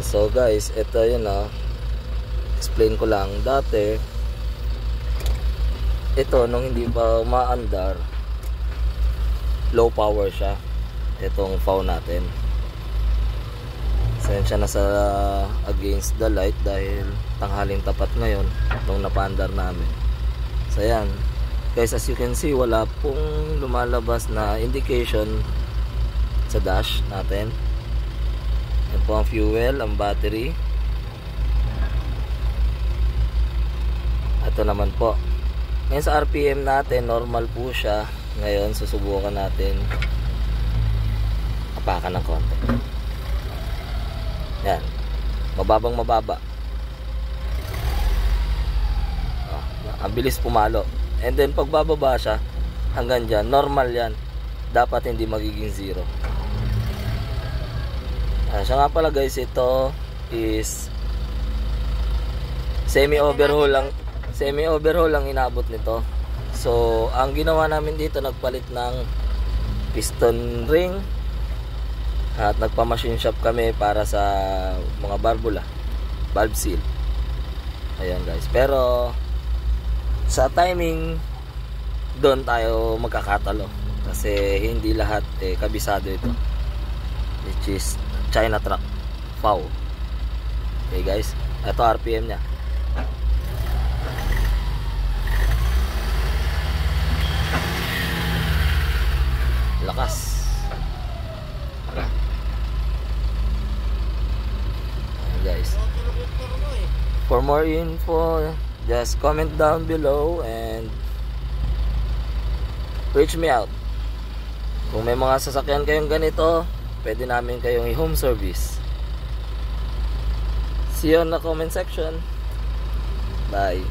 So guys, ito yun explain ko lang. Dati ito nung hindi pa umaandar, low power siya itong FAW natin. Sensya na sa against the light dahil tanghaling tapat ngayon nung napaandar namin. So yan guys, as you can see, wala pong lumalabas na indication sa dash natin. Yan po ang fuel, ang battery. Ito naman po. Ngayon sa RPM natin, normal po siya. Ngayon susubukan natin apakan ng konti. Yan, mababang mababa. Ang bilis pumalo. And then pag bababa siya hanggang dyan, normal yan. Dapat hindi magiging zero. Siya nga pala guys, ito is semi-overhaul lang inabot nito. So ang ginawa namin dito, nagpalit ng piston ring at nagpa-machine shop kami para sa mga barbula, valve seal. Ayan guys, pero sa timing doon tayo magkakatalo kasi hindi lahat kabisado ito, which is China truck FAW. Okay guys, ito RPM nya. Lakas. Guys, for more info, just comment down below and reach me out. Kung may mga sasakyan kayong ganito, pwede namin kayong i-home service. See you on the comment section. Bye.